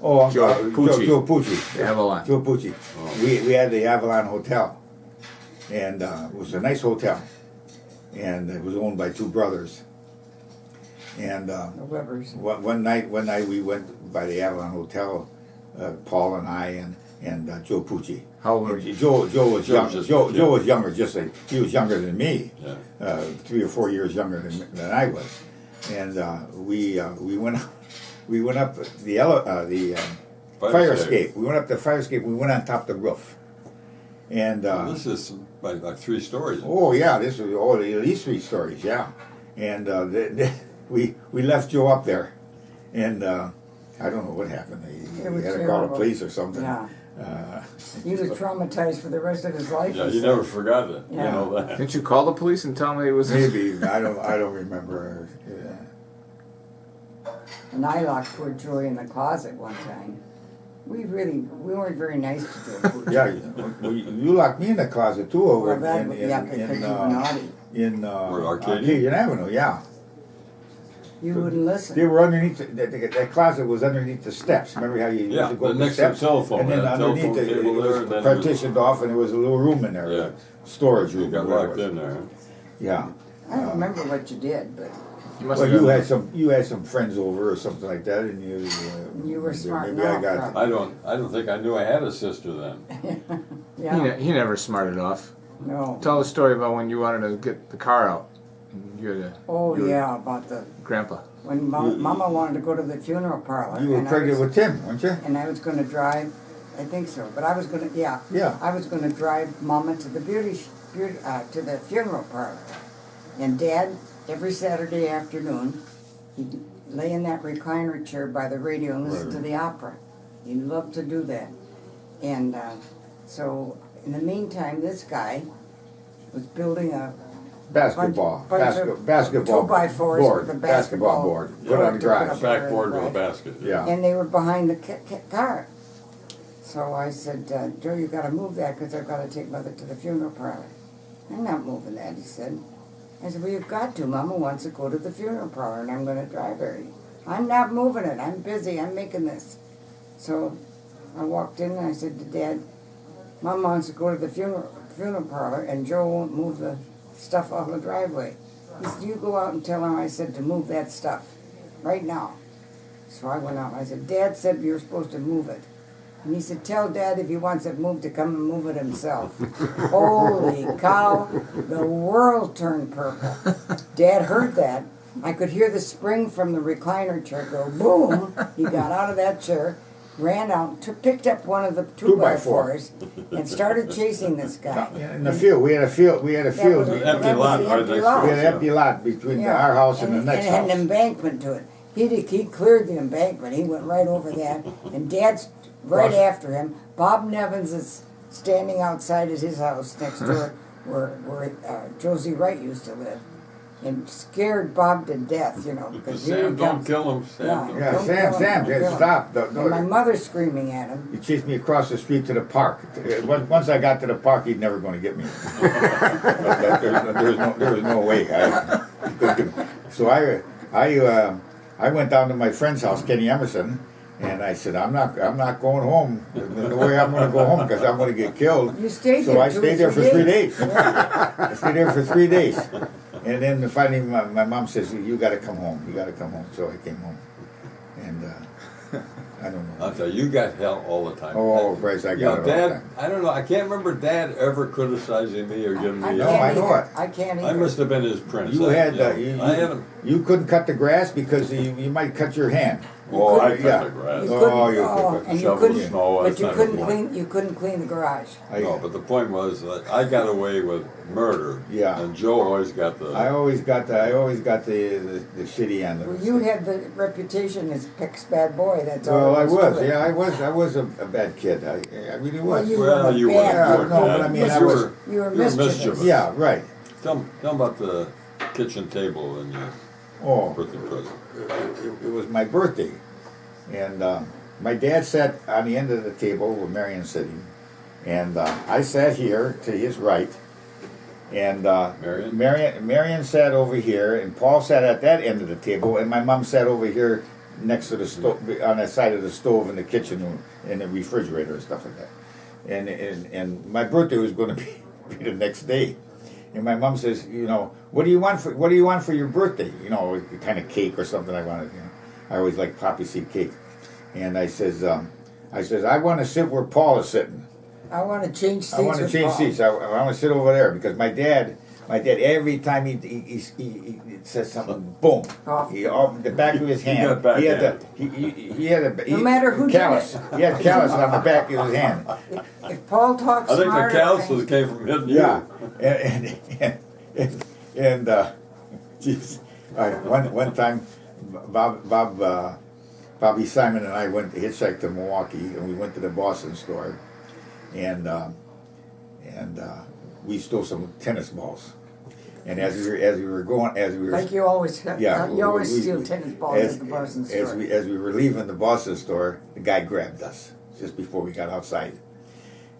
Oh, Joe Pucci. Joe Pucci. The Avalon. Joe Pucci. Oh. We had the Avalon Hotel, and it was a nice hotel, and it was owned by two brothers. And The Webbers. one night we went by the Avalon Hotel, Paul and I and Joe Pucci. How old were you? Joe was young. just- Joe yeah. was younger, just like he was younger than me, Yeah. 3 or 4 years younger than I was, and we went up the fire escape. We went up the fire escape. We went on top of the roof, and This is like 3 stories. oh yeah, this was at least 3 stories, yeah, and we left Joe up there, and I don't know what happened. He It was had to call the terrible. police or something. Yeah. Uh, He was traumatized for the rest of his life. Yeah, he you said. never forgot it. Yeah. You know that. Didn't you call the police and tell them it was maybe I don't remember. And I locked poor Joey in the closet one time. We weren't very nice to Joe Pucci. Yeah, you locked me in the closet too over Well, that, in yeah, because you were naughty. Where, Arcadian Avenue, yeah. You wouldn't listen. They were underneath that closet was underneath the steps. Remember how you used Yeah, to go the up next the to the steps? telephone. And then that underneath telephone it cable there, was and then partitioned off, and there was a little room in there, Yeah. storage you room. got whatever locked it was. in there. Yeah. I don't remember what you did, but You must Well, have you had some friends over or something like that, and You were smart Maybe I enough, got. probably. I don't think I knew I had a sister then. yeah, he never smarted off. no. Tell the story about when you wanted to get the car out. You had Oh you were- yeah, about the grandpa. when Mama wanted to go to the funeral parlor. You were and pregnant with Tim, weren't you? And I was going to drive. I think so, but I was going to Yeah. I was going to drive Mama to the to the funeral parlor, and Dad every Saturday afternoon he'd lay in that recliner chair by the radio and listen to the opera. He loved to do that, and so in the meantime, this guy was building a Basketball. bunch of Basketball 2x4s board. with a Basketball basketball board. board Put on to the put up garage. Backboard with a Right. basket. Yeah. and they were behind the car. So I said, Joe, you got to move that because I've got to take Mother to the funeral parlor. I'm not moving that, he said. I said, well, you've got to. Mama wants to go to the funeral parlor, and I'm going to drive her. I'm not moving it. I'm busy. I'm making this. So I walked in, and I said to Dad, Mom wants to go to the funeral parlor, and Joe won't move the stuff off the driveway. He said, you go out and tell him I said to move that stuff right now. So I went out and I said, Dad said you're supposed to move it. And he said, tell Dad if he wants it moved to come and move it himself. Holy cow, the world turned purple. Dad heard that. I could hear the spring from the recliner chair go boom. He got out of that chair, ran out, picked up one of the 2x4s and started chasing this guy. In the field, we had a field. was Empty that lot was the right empty next lot. to We it. had an empty lot between Yeah. our house and the next and it had house. an embankment to it. He cleared the embankment. He went right over that, and Dad's right Cross- after him. Bob Nevins is standing outside at his house next door, where Josie Wright used to live, and scared Bob to death. You know, because here Sam, he don't comes. kill him. Sam, Yeah. don't. Yeah, Don't Sam, kill him, Sam, don't kill him. stop. And my mother's screaming at him. He chased me across the street to the park. Once I got to the park, he'd never going to get me. There was no way. So I went down to my friend's house, Kenny Emerson, and I said, I'm not going home. There's no way I'm going to go home because I'm going to get killed. You stayed So there. I 2 or stayed there for 3 3 days. days. I stayed there for 3 days. And then finally my mom says, you got to come home. You got to come home. So I came home. And I don't know. I'll tell you, you got hell all the time. Oh, Bryce, I You got know, it all the Dad, time. I don't know. I can't remember Dad ever criticizing me or giving me. I No, can't I know either. it. I can't I either. must have been his prince. You had I had him. you couldn't cut the grass because you might cut your hand. Oh, I cut yeah. the grass. You Oh, couldn't, you oh, could- and you shovel couldn't, snow, but that's you not couldn't the point. clean. You couldn't clean the garage. No, but the point was that I got away with murder. Yeah. And Joe always got the. I always got the shitty end of Well, it. you had the reputation as Pick's bad boy. That's all. Well, I there was. to it. Yeah, I was a bad kid. I really Well, was. you Well, were you bad. were. Yeah, no, but I mean, I you was- were. You were You were mischievous. mischievous. Yeah, right. Tell about the kitchen table and your Oh, birthday present. it was my birthday, and my dad sat on the end of the table where Marion's sitting, and I sat here to his right, and Marion? Marion sat over here, and Paul sat at that end of the table, and my mom sat over here next to the stove, on the side of the stove in the kitchen and the refrigerator and stuff like that. And my birthday was going to be the next day. And my mom says, you know, what do you want for your birthday? You know, kind of cake or something I wanted. You know, I always like poppy seed cake. And I says, I want to sit where Paul is sitting. I want to change seats. I want to change seats. I want to sit over there because my dad every time he says something, boom, the back of his hand. He had a no matter who callus. did it. He had callus on the back of his hand. If Paul talks I think smarter, the calluses came from hitting Yeah, you. and geez, one time, Bobby Simon and I went to hitchhike to Milwaukee, and we went to the Boston store, and we stole some tennis balls. And as we were like you always have. yeah, You always steal tennis balls at the Boston store. as we were leaving the Boston store, the guy grabbed us just before we got outside,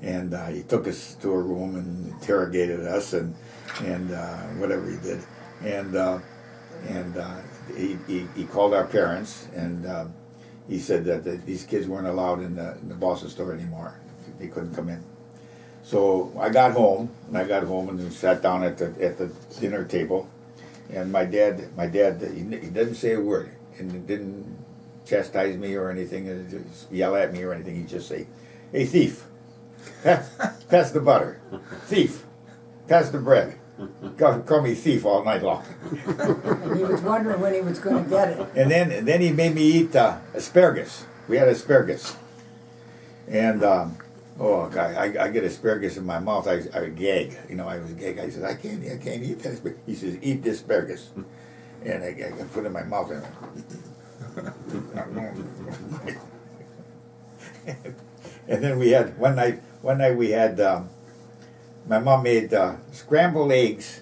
and he took us to a room and interrogated us and whatever he did, and he called our parents, and he said that these kids weren't allowed in the Boston store anymore. They couldn't come in. So I got home and we sat down at the dinner table, and my dad he didn't say a word and didn't chastise me or anything, and just yell at me or anything. He'd just say, "Hey, thief, pass the butter. Thief, pass the bread." Call me thief all night long. And he was wondering when he was going to get it. And then he made me eat asparagus. We had asparagus, and oh God, I get asparagus in my mouth. I gag. You know, I was gag. I said, I can't eat that asparagus. He says, eat this asparagus, and I put it in my mouth. And then we had one night we had my mom made scrambled eggs.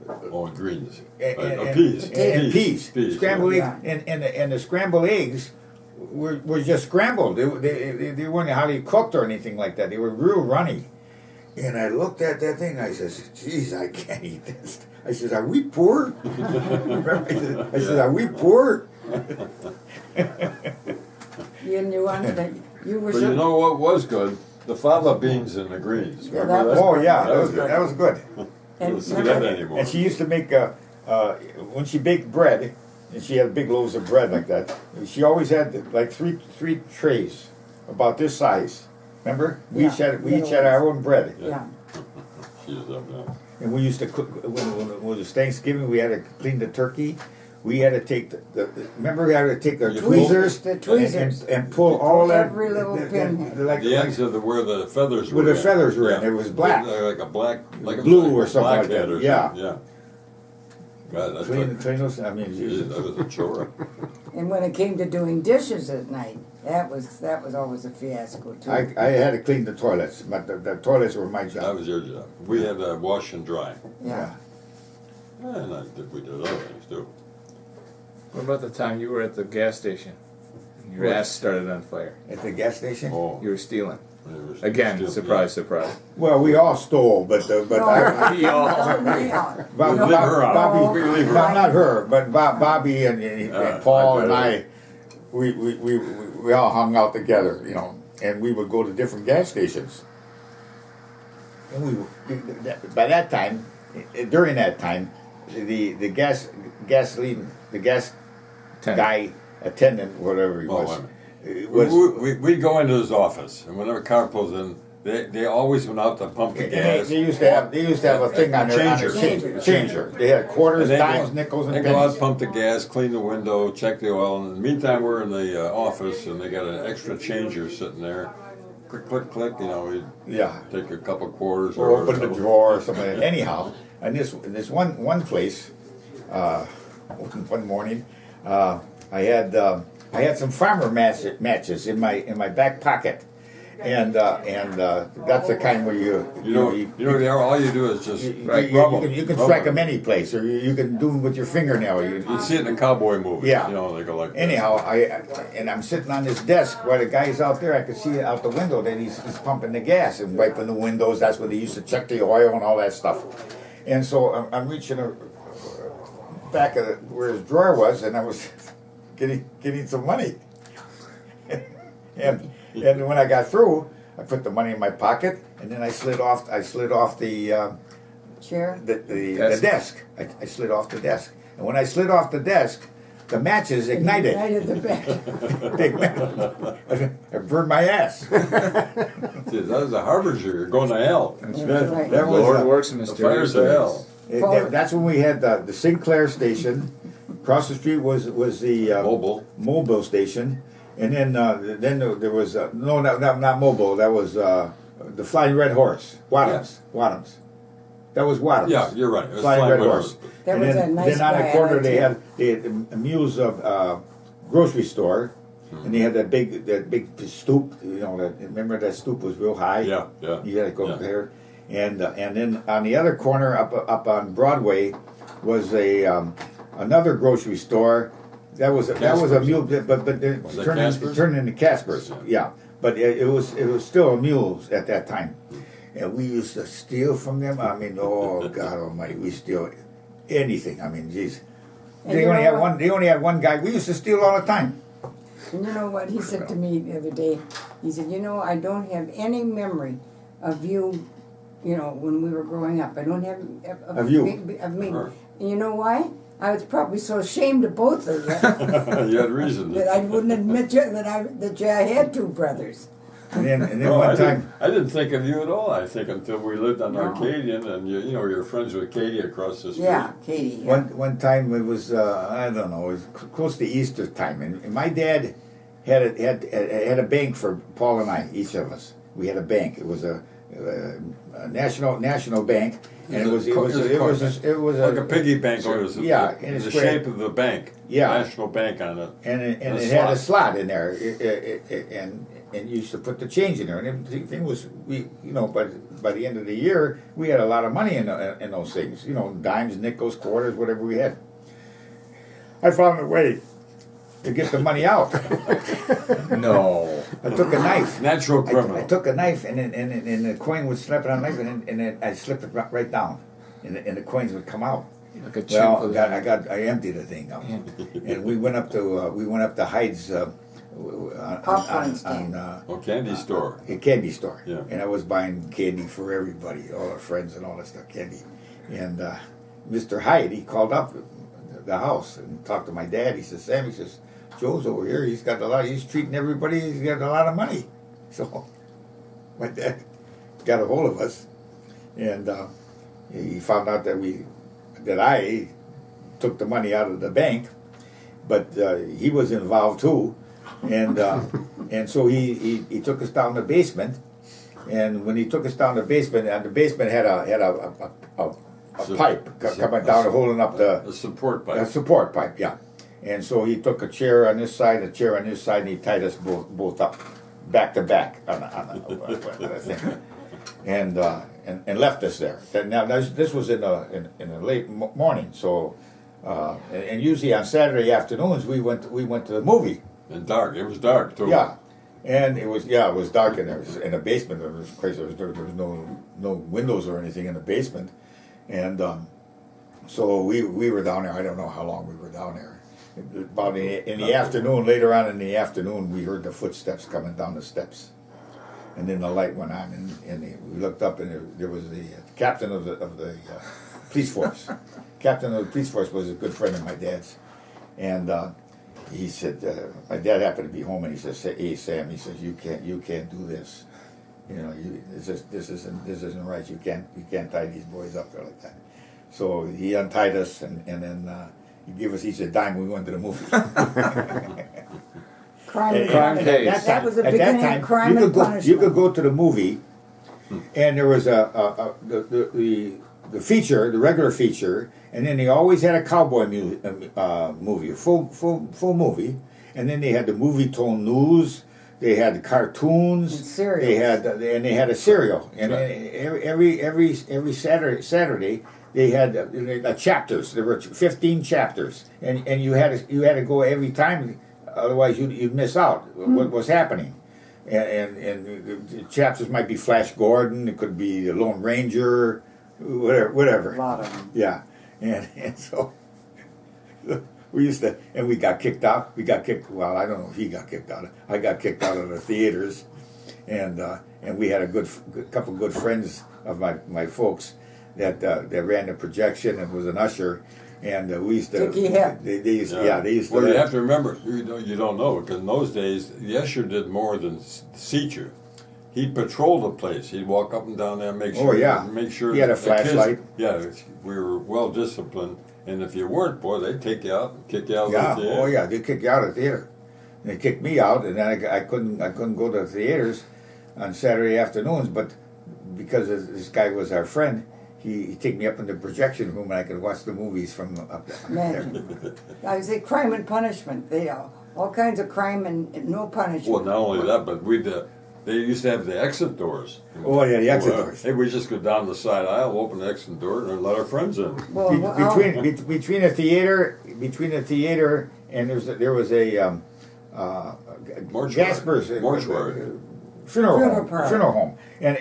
Oh, greens. And Peas. peas. Scrambled Yeah. eggs, and the scrambled eggs were just scrambled. They weren't highly cooked or anything like that. They were real runny. And I looked at that thing. I says, "Geez, I can't eat this." I says, "Are we poor?" I said, "Are we poor?" You wanted to, you were But so, you know what was good? The fava beans and the greens. Yeah, Remember that that? Oh yeah, That was good. that was good. You and don't see that anymore. And she used to make when she baked bread, and she had big loaves of bread like that. She always had like three trays about this size. Remember? We each had our own bread, yeah. She's up now. and we used to cook when it was Thanksgiving. We had to clean the turkey. We had to take remember we had to take our The tweezers, tweezers. and pull all that Every little pinhead. The ends of where the feathers were. Where the in. feathers were in. It was black. Like a black, like a Blue black, or something like blackhead that. or Yeah. something. Yeah. God, that's clean like, those. I mean, geez, that was a chore. And when it came to doing dishes at night, that was always a fiasco too. I had to clean the toilets, but the toilets were my That job. was your job. We had to wash and dry. yeah. And I think we did other things too. What about the time you were at the gas station? And your What? ass started on fire. At the gas station. Oh. You were stealing. it was Again, still- surprise, surprise. Well, we all stole, but No, We all- no, Bob, Leave her out. Bobby, We leave her no, out. not her, but Bobby and Paul I and bet we all hung out together, you know, and we would go to different gas stations. And by that time, during that time, the gas Ten. guy attendant, whatever he Oh, was, wait a was. we'd go into his office, and whenever a car pulls in, they always went out to pump the And gas. they used to have a thing on their Changer. changer. They had quarters, And they dimes, go- nickels, They and go out, pennies. pump the gas, clean the window, check the oil. And in the meantime, we're in the office, and they got an extra changer sitting there. Click, click, click. You know, we Yeah. take a couple quarters Or open the couple- drawer or something. Anyhow, and this one place, one morning, I had some farmer matches in my back pocket, and that's the kind where You know, they are, all you do is just you rub 'em. can Rub strike 'em. them any place, or you can do them with your fingernail. You see it in a cowboy movie. Yeah. You know, they go like this. Anyhow, I'm sitting on this desk while the guy's out there. I could see out the window that he's pumping the gas and wiping the windows. That's where they used to check the oil and all that stuff. And so I'm reaching back of where his drawer was, and I was getting some money. and when I got through, I put the money in my pocket, and then I slid off the Chair? the desk. I slid off the desk, and when I slid off the desk, the matches ignited. Ignited the bed. They ignited. It burned my ass. That was a harbinger. You're going to hell. That's right. That was Lord works in The mysterious fires of ways. hell. That's when we had the Sinclair station. Across the street was the Mobile station, and then there was no, not Mobile. That was the Flying Red Horse, Wadhams. That was Wadhams. Yeah, you're right. It was Flying Red Horse. That And was then, a nice then on guy, the corner I they liked had a Mules grocery store, and they had that big stoop. You know, remember that stoop was real high. Yeah. You had to go Yeah. up there, and then on the other corner up on Broadway was another grocery store. That was a Casper's. mule, but it Was that turned Casper's? into Casper's. Yeah, but it was still a Mules at that time, and we used to steal from them. I mean, oh God Almighty, we steal anything. I mean, geez, And they you only know had what? one. They only had one guy. We used to steal all the time. And you know what he said to me the other day? He said, I don't have any memory of you, when we were growing up. I don't have Of you. Of me. Sure. And you know why? I was probably so ashamed of both of you You had reason. that I wouldn't admit that I had two brothers. And then No, one time. I didn't think of you at all. I think until we lived on No. Arcadian, and you're friends with Katie across the street. Yeah, Katie. Yeah. One time it was I don't know, it was close to Easter time, and my dad had a bank for Paul and I, each of us. We had a bank. It was a national bank, and it was like a piggy bank. It was yeah, in in a the square. shape of the bank. Yeah. National Bank on it. and it a had a slot. slot in there, and you used to put the change in there, and everything was But by the end of the year, we had a lot of money in those things. Dimes, nickels, quarters, whatever we had. I found a way to get the money out. No. I took a knife. Natural criminal. I took a knife, and the coin would slip it on the knife, and then I slipped it right down, and the coins would come out. Like a chip of the- I emptied the thing out, and we went up to Hyde's Popcorn stand. Candy store. a candy store, Yeah. and I was buying candy for everybody, all our friends and all that stuff, candy. And Mr. Hyde, he called up the house and talked to my dad. He says, Sam, Joe's over here. He's treating everybody. He's got a lot of money. So my dad got a hold of us, and he found out that I took the money out of the bank, but he was involved too, and so he took us down the basement, and when he took us down the basement, and the basement had a pipe coming down and holding up A support pipe. a support pipe, yeah. And so he took a chair on this side, a chair on this side, and he tied us both up, back to back on the thing, and left us there. Now this was in the late morning, so and usually on Saturday afternoons we went to the movie. And dark. It was dark too. Yeah, and it was dark in there. It was in the basement. There was crazy. There was no windows or anything in the basement, and so we were down there. I don't know how long we were down there. About in the afternoon, later on in the afternoon, we heard the footsteps coming down the steps, and then the light went on, and we looked up, and there was the captain of the police force. Captain of the police force was a good friend of my dad's, and he said, my dad happened to be home, and he says, "Hey Sam," he says, "you can't do this. This isn't right. You can't tie these boys up there like that." So he untied us, and then he gave us each a dime. We went to the movie. Crime and Crime punishment. case. That was the At beginning that of time, crime you and could go. punishment. You could go to the movie, and there was the feature, the regular feature, and then they always had a cowboy movie, a full movie, and then they had the movie tone news. They had cartoons. And cereals. They had a cereal, and Right. every Saturday they had chapters. There were 15 chapters, and you had to go every time, otherwise you'd miss out what was happening. And the chapters might be Flash Gordon. It could be the Lone Ranger, whatever. A lot of them. Yeah, and so We used to, and we got kicked out. We got kicked. Well, I don't know if he got kicked out. I got kicked out of the theaters, and we had a couple good friends of my folks that ran the projection and was an usher, and we used to. They used to. Well, you have to remember, you don't know, because in those days the usher did more than seat you. He'd patrol the place. He'd walk up and down there, make sure. Oh yeah. Make sure. He had a the kids- flashlight. Yeah, we were well disciplined, and if you weren't, boy, they'd take you out and kick you out Yeah. of the theater. Oh yeah. They kicked you out of the theater. And they kicked me out, and then I couldn't go to the theaters on Saturday afternoons. But because this guy was our friend, he take me up in the projection room, and I could watch the movies from up there. Imagine. I say crime and punishment. They all kinds of crime and no punishment. Well, not only that, but they used to have the exit doors. Oh yeah, the exit doors. Hey, we just go down the side aisle, open the exit door, and let our friends in. Well, Between the theater and there was a Mortuary. Gasper's Mortuary. funeral home, and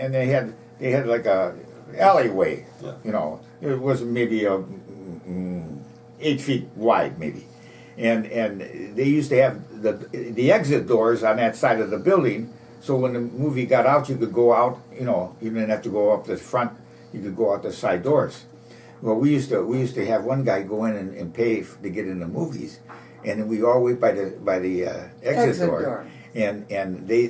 they had like a alleyway. Yeah. You know, it was maybe 8 feet wide, maybe, and they used to have the exit doors on that side of the building. So when the movie got out, you could go out. You know, you didn't have to go up the front. You could go out the side doors. Well, we used to have one guy go in and pay to get in the movies, and then we all wait by the exit door. And they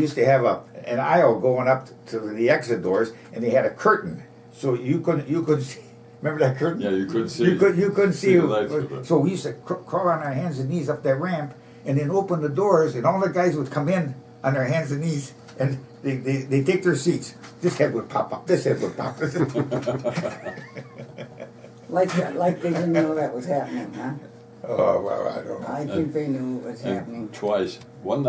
used to have an aisle going up to the exit doors, and they had a curtain, so you couldn't see. Remember that curtain? Yeah, you couldn't see. You couldn't see. the lights with it. So we used to crawl on our hands and knees up that ramp, and then open the doors, and all the guys would come in on their hands and knees, and they take their seats. This head would pop up. This head would pop. like they didn't know that was happening, huh? Oh well, I don't know. I think they knew it was happening. Twice. One